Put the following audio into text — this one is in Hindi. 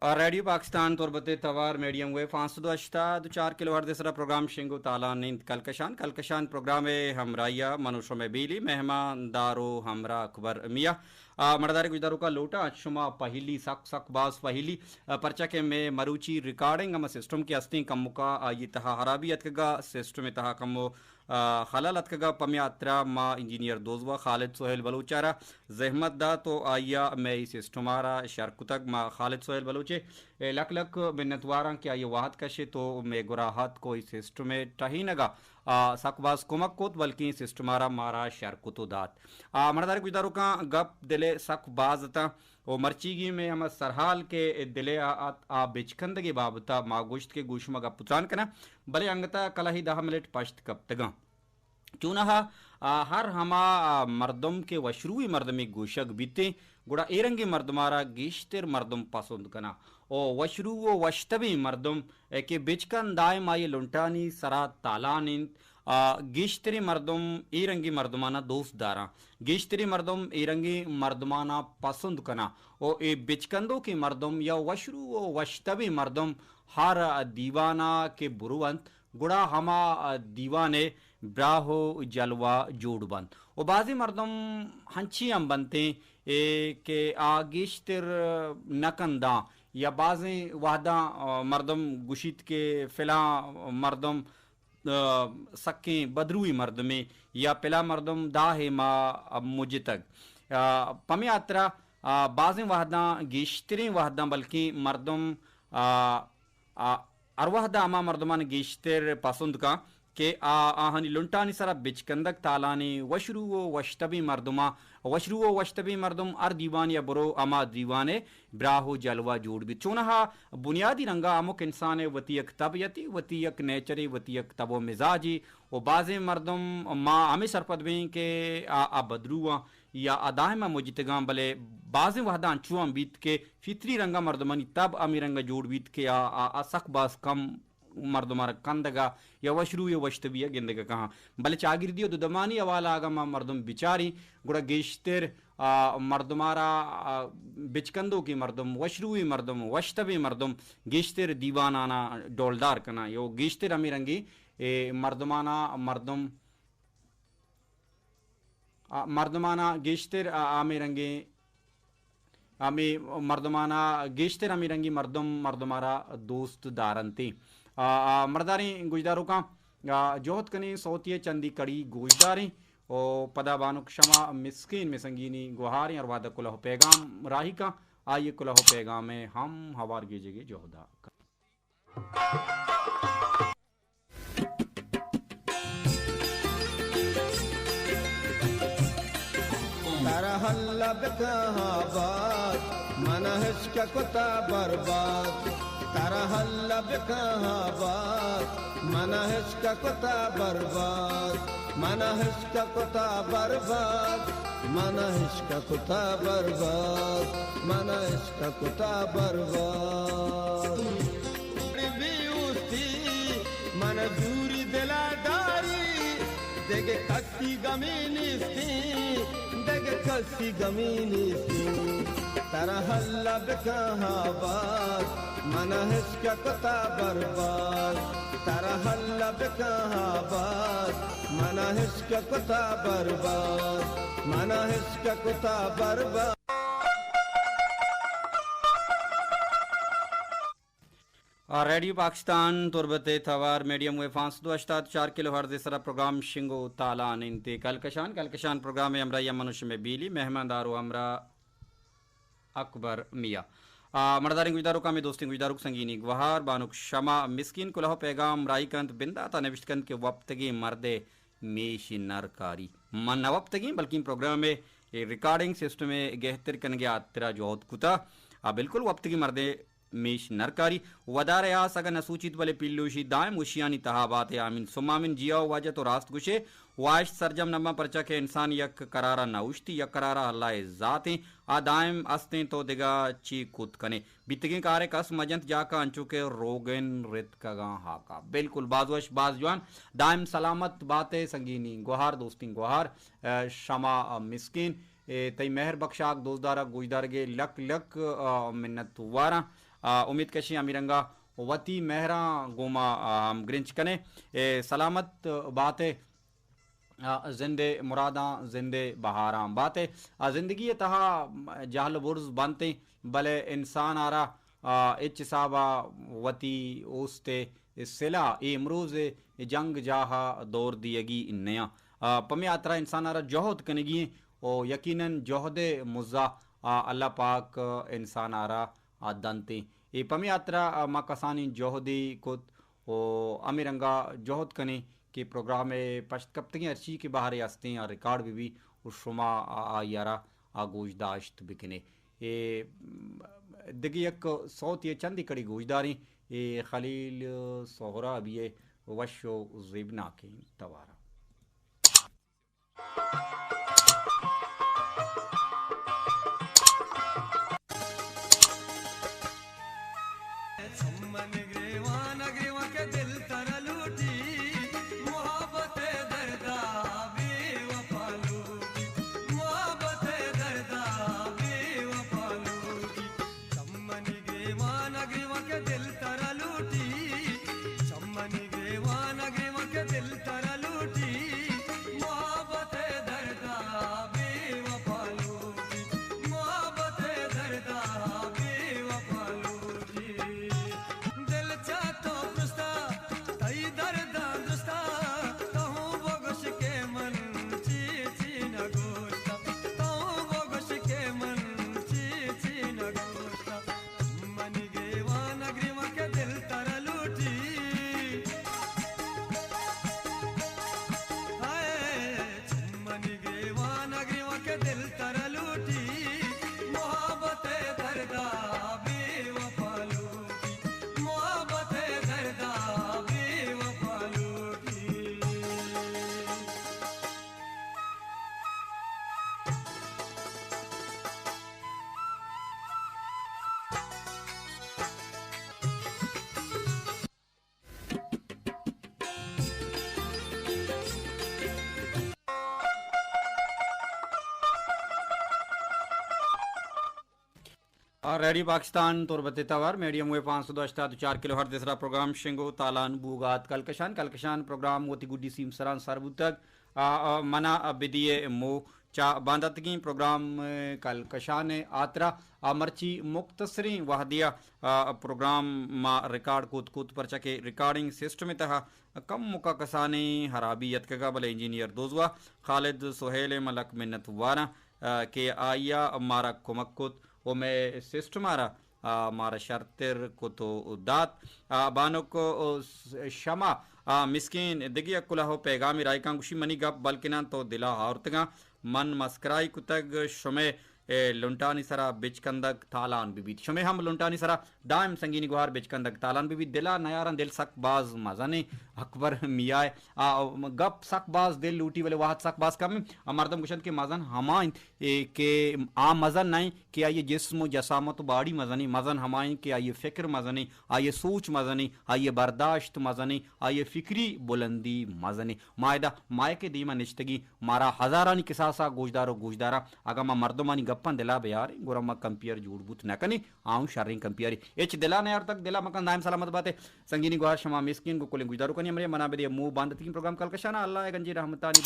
और रेडियो पाकिस्तान तुरबते तवार मीडियम वे 504 किलो हर दसरा प्रोग्राम शिंगो ताला नींद कलकशान प्रोग्राम हमराइया मनुष्य में बीली मेहमान दारो हमरा अकबर मिया मर्दारी गुजदारों का लोटा शुमा पहली सक सक बास पहली परचा के में मरुची रिकॉर्डिंग हम सिस्टम की अस्ती कमुका ये तहा हराबी अतकगा सिस्टम तहा कमो खलल अतकगा पम्यात्रा मा इंजीनियर दोजवा खालिद सोहेल बलूचारा जहमत दा तो आया मैं इस सिस्टमारा शर्कुतक मा खालिद सोहेल बलूचे लक लक मिन्नतवारा क्या ये वाहद कशे तो मैं गुराहत को इस सिस्टम में टही नगा सकबाज कुमक कोत बल्कि सिस्टमारा मारा शर्कुतो दात मर्दारी गुजदारों का गप दिले सकबाज ता ओ मर्चीगी में हम सरहाल के दिले आ बिचकंदगी बाबता मागुश्त के गुशमा का पुचान कना भले अंगता कला ही 10 मिनट पश्त कब तगा चूना हर हमा मर्दम के वशरूई मर्दमी गोशक बीते गुड़ा एरंगी मर्दमारा गिश्तर मर्दम पसंद कना ओ वशरू वो वश्तबी मर्दम के बिचकन दाय माये लुंटानी सरा तालानिन गिश्तरी मर्दम एरंगी मर्दमाना दोस्त दारा गिश्तरी मर्दम एरंगी मर्दमाना पसंद कना ओ ए बिचकंदो की मर्दम या वशरू वो वश्तबी मर्दम हर दीवाना के बुरुवंत गुड़ा हमा दीवाने ब्राहो जलवा जोड़बंद और बाजी मर्दम हंची हम बनते के आगिश्तर नकंदा या बाजी वादा मर्दम गुशित के फिला मर्दम सक्के बदरुई मर्द में या पिला मर्दम दाहे मा मुझ तक पमियात्रा बाजी वादा गिश्तरी वादा बल्कि मर्दम अरवाहदा अमा मर्दमान गिश्तर पसंद का के आहनी लुंटानी सरा बिचकंदक तालानी वशरू वश्तबी मर्दमा वशरू वश्तबी मर्दम अर दीवान या बुरो अमा दीवाने ब्राहो जलवा जोड़ भी चुनहा बुनियादी रंगा अमुक इंसान वतीयक तबियती वतीयक नेचरी वतीयक तबो मिजाजी वो बाजे मर्दम माँ हमें सरपद में के आ बदरुआ या अदायमा मुजतगा भले बाजे वहदा चुआ बीत के फितरी रंगा मर्दमनी तब अमी रंगा जोड़ बीत के आ सक बास कम मर्दमार कंदगा या वशरू या वश्तबिया गिंदगा कहाँ भले चागिर दियो दुदमानी अवाला आगा मा मर्दम बिचारी गुड़ा गेश्तर मर्दमारा बिचकंदो की मर्दम वशरूई मर्दम वश्तबी मर्दम गेश्तर दीवानाना डोलदार कना यो गेश्तर अमी रंगी मर्दमाना मर्दम मर्दमाना गेश्तर आमे रंगे आमे मर्दमाना गेश्तर अमी रंगी मर्दम मर्दमारा दोस्त दारंती मर्दारी गुजदारों का जोहत कनी सोतिये चंदी कड़ी गुजदारी ओ पदा बानुक क्षमा मिस्किन में संगीनी गुहारी और वादा कुलह पैगाम राही का आइए कुलह पैगाम में हम हवार कीजिएगे जोहदा तारा हल्ला बेकहाबाद मनहज का कुता बर्बाद तारा हल्ला बेकहाबाद मनहज का कुता बर्बाद मनहज का कुता बर्बाद मनहज का कुता बर्बाद मनहज का कुता बर्बाद भी उसी मनजूरी दिलादारी देगे कस्ती गमीनिस्ती देगे कस्ती गमीनिस्ती तारा हल्ला बेकहाबाद मनहज का कुता बर्बाद तारा हल्ला बेकहाबाद मनहज का कुता बर्बाद मनहज का कुता बर्बाद रेडियो पाकिस्तान तुरबते तवार मीडियम वे 504 किलो हर दसरा प्रोग्राम शिंगो तालान इंते कलकशान प्रोग्राम में हमरा या मनुष्य में बीली मेहमानदारो हमरा अकबर मिया मर्दारी गुजदारों का में दोस्ती गुजदारों संगीनी गवहार बानुक शमा मिस्किन कुलह पैगाम राईकंत बिंदा ता नविश्तकंत के वक्तगी मर्दे मेशी नरकारी मन वक्तगी बल्कि प्रोग्राम में रिकॉर्डिंग सिस्टम में गहतर कन गया तेरा जोत कुता बिल्कुल वक्तगी मर्दे मेश नरकारी वदार या सगन असूचित वाले पिल्लूशी दायम उशियानी तहाबात आमिन सुमामिन जिया वाजत और रास्त गुशे वाश सरजम नमा परचा के इंसान यक करारा नौश्ती यक करारा अल्लाह जाते आदायम अस्ते तो दिगा ची कुत कने बितगे कारे कस मजंत जाका अंचु के रोगन रित कगा हाका बिल्कुल बाजवश बाजवान दायम सलामत बातें संगीनी गुहार दोस्ती गुहार शमा मिस्किन तई मेहर बख्शाक दोस्तदारा गुजदार गे लक लक मिन्नत वारा उम्मीद कशी अमीरंगा वती मेहरा गोमा हम ग्रिंच कने सलामत बातें जिंदे मुरादा जिंदे बहारां बातें जिंदगी तहा जहल बुर्ज बनते भले इंसान आरा इच साबा वती ओस्ते सिला इमरोज जंग जाहा दौर दिएगी नया पमे यात्रा इंसान आरा जोहद कनेगी ओ यकीनन जोहदे मुज़ा अल्लाह पाक इंसान आरा दंते ये पमे यात्रा मा कसानी जोहदी कुत ओ अमीरंगा जोहद कने के प्रोग्राम में पश्त कप्तगी अर्ची के बाहर आस्ते हैं रिकॉर्ड भी उशमा यारा गोशदाश्त बिकने ये दिगी एक सौत ये चंदी कड़ी गोशदारी ये खलील सोहरा भी ये वशो ज़िबना के तवारा रेडियो पाकिस्तान तुरबते तवार मीडियम हुए 504 किलो हर तीसरा प्रोग्राम शिंगो तालान बूगात कलकशान प्रोग्राम मोती गुड्डी सीम सरान सरबुतक मना बिदिए मो चा बांदतगी प्रोग्राम कलकशान आतरा मर्ची मुख्तसरी वहदिया प्रोग्राम मा रिकॉर्ड कूत पर चके रिकॉर्डिंग सिस्टम तहा कम मुका कसानी हराबी यतका बल इंजीनियर दोजवा खालिद सोहेल मलक मिन्नत वारा के आया मारा कुमकुत वो मैं सिस्टम मारा शर्तर को तो दात बानो को शमा मिस्किन दिगिया कुला हो पैगामी रायका गुशी मनी गप बल्किना तो दिला हारतगा मन मस्कराई कुतग शुमे लुंटानी सरा बिचकंदक तालान बीबी शुमे हम लुंटानी सरा दाम संगीनी गुहार बिचकंदक तालान बीबी दिला नयारन दिल सकबाज मजाने अकबर मियाए गप सकबाज दिल लूटी वाले वाहत सकबाज कम मर्दम गुशन के मजन हमाइन के आ मजन नहीं कि आइए जिस्म जसामत बाड़ी मजनी मजन हमाइन के आइए फिक्र मजनी आइए सोच मजनी आइए बर्दाश्त मजनी आइए फिक्री बुलंदी मजनी मायदा माय के दीमा निश्तगी मारा हजारानी किसासा गोजदारो गोजदारा अगर मा मर्दमानी गप्पन दिला बेयार गोरमा कंपियर झूठ बूथ न कनी आऊं शर्रिंग कंपियर एच दिला ने यार तक दिला मकन दायम सलामत बातें संगीनी गुहार शमा मिस्किन को कुलिंग गुजदारो कनी हमरे मना बेदे मुंह बांध तीन प्रोग्राम कल कशाना अल्लाह गंजी रहमतानी